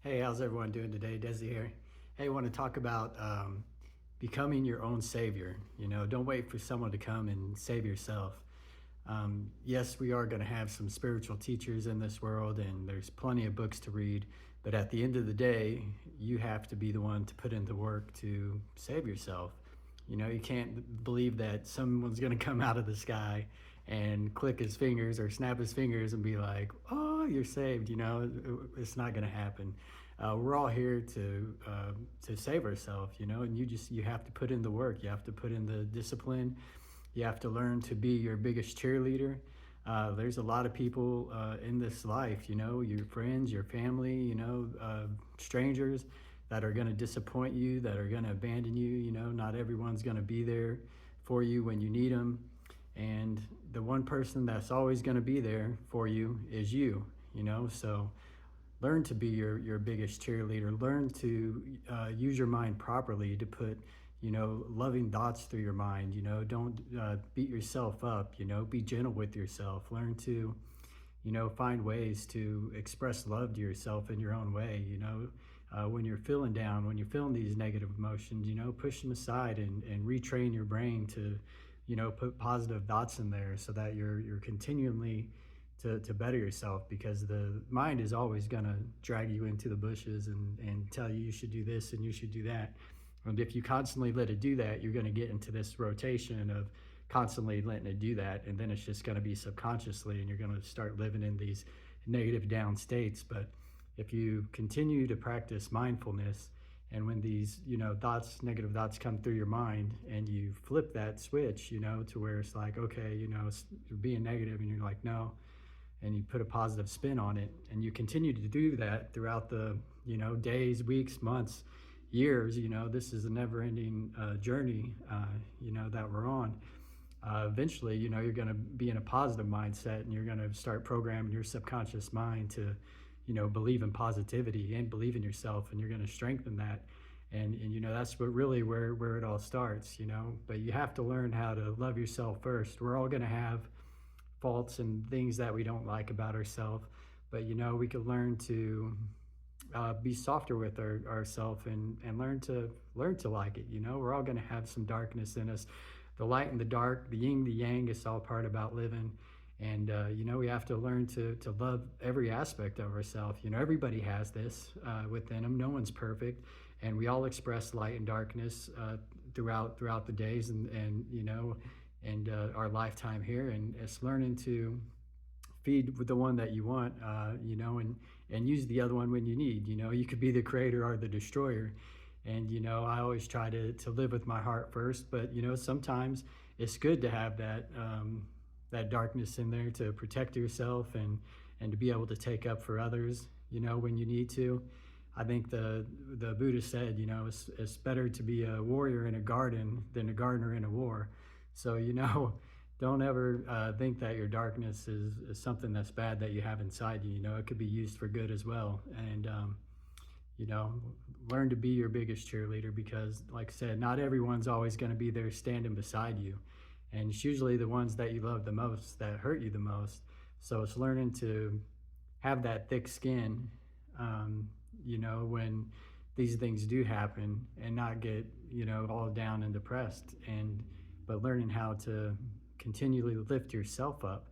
Hey, how's everyone doing today? Desi here. Hey, I want to talk about becoming your own savior. Don't wait for someone to come and save yourself. Yes, we are going to have some spiritual teachers in this world, and there's plenty of books to read. But at the end of the day, you have to be the one to put in the work to save yourself. You can't believe that someone's going to come out of the sky and click his fingers or snap his fingers and be like, "Oh, you're saved." It's not going to happen. We're all here to save ourselves. And you have to put in the work. You have to put in the discipline. You have to learn to be your biggest cheerleader. There's a lot of people in this life, your friends, your family, strangers that are going to disappoint you, that are going to abandon you. Not everyone's going to be there for you when you need them. And the one person that's always going to be there for you is you. So learn to be your biggest cheerleader. Learn to use your mind properly to put loving thoughts through your mind. Don't beat yourself up. Be gentle with yourself. Learn to find ways to express love to yourself in your own way. When you're feeling down, when you're feeling these negative emotions, push them aside and retrain your brain to put positive thoughts in there, so that you're continually to better yourself, because the mind is always going to drag you into the bushes and tell you should do this and you should do that. And if you constantly let it do that, you're going to get into this rotation of constantly letting it do that. And then it's just going to be subconsciously, and you're going to start living in these negative down states. But if you continue to practice mindfulness, and when these, negative thoughts come through your mind, and you flip that switch, to where it's like, okay, you're being negative, and you're like, no, and you put a positive spin on it, and you continue to do that throughout the, days, weeks, months, years. This is a never-ending journey, that we're on. Eventually, you're going to be in a positive mindset, and you're going to start programming your subconscious mind to, believe in positivity and believe in yourself, and you're going to strengthen that. And that's what really where it all starts. But you have to learn how to love yourself first. We're all going to have faults and things that we don't like about ourselves, but we could learn to be softer with ourselves, and learn to like it. We're all going to have some darkness in us. The light and the dark, the yin, the yang, is all part about living. And we have to learn to love every aspect of ourselves. Everybody has this within them. No one's perfect, and we all express light and darkness throughout the days, and our lifetime here. And it's learning to feed with the one that you want, and use the other one when you need. You could be the creator or the destroyer. And I always try to live with my heart first, but sometimes it's good to have that darkness in there to protect yourself, and to be able to take up for others, when you need to. I think the Buddha said, it's better to be a warrior in a garden than a gardener in a war. So, don't ever think that your darkness is something that's bad that you have inside you. It could be used for good as well. And, learn to be your biggest cheerleader, because, like I said, not everyone's always going to be there standing beside you. And it's usually the ones that you love the most that hurt you the most. So it's learning to have that thick skin, when these things do happen, and not get, all down and depressed, but learning how to continually lift yourself up,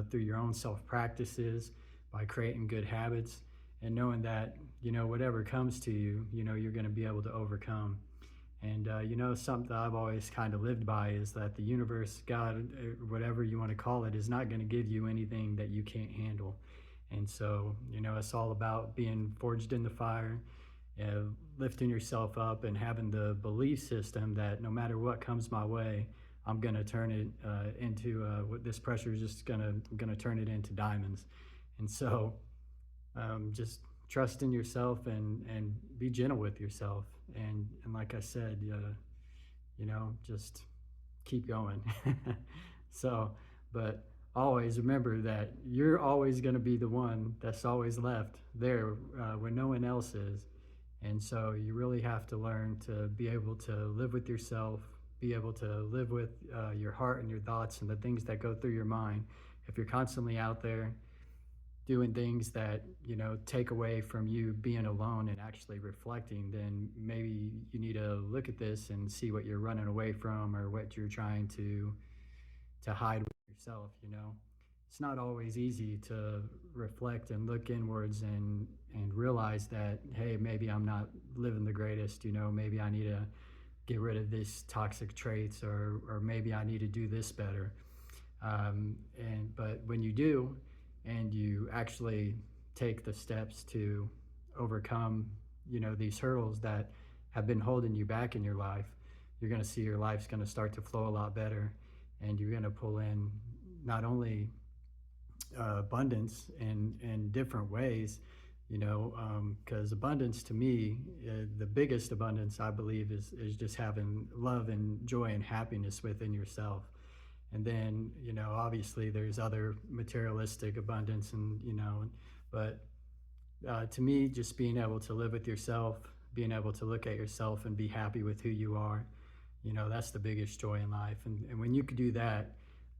through your own self practices, by creating good habits, and knowing that, whatever comes to you, you're going to be able to overcome. And, something I've always kind of lived by is that the universe, God, whatever you want to call it, is not going to give you anything that you can't handle. And so, it's all about being forged in the fire, lifting yourself up, and having the belief system that no matter what comes my way, I'm going to turn it into what this pressure is just going to turn it into diamonds. And so just trust in yourself, and be gentle with yourself. And like I said, just keep going. So, but always remember that you're always going to be the one that's always left there when no one else is. And so you really have to learn to be able to live with yourself, be able to live with your heart and your thoughts and the things that go through your mind. If you're constantly out there doing things that, take away from you being alone and actually reflecting, then maybe you need to look at this and see what you're running away from or what you're trying to hide with yourself. It's not always easy to reflect and look inwards and realize that, hey, maybe I'm not living the greatest. Maybe I need to get rid of these toxic traits, or maybe I need to do this better. But when you do, and you actually take the steps to overcome, these hurdles that have been holding you back in your life, you're going to see your life's going to start to flow a lot better, and you're going to pull in not only abundance in different ways, because abundance to me, the biggest abundance I believe is just having love and joy and happiness within yourself. And then, obviously there's other materialistic abundance, but to me, just being able to live with yourself, being able to look at yourself and be happy with who you are, that's the biggest joy in life. And when you can do that,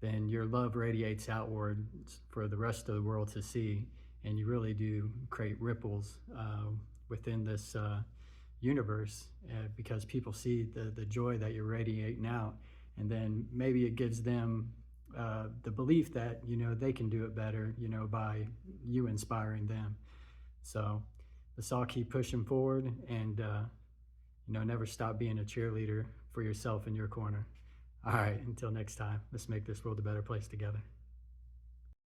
then your love radiates outward for the rest of the world to see. And you really do create ripples within this universe, because people see the joy that you're radiating out. And then maybe it gives them the belief that, they can do it better, by you inspiring them. So let's all keep pushing forward, and, never stop being a cheerleader for yourself in your corner. All right, until next time, let's make this world a better place together.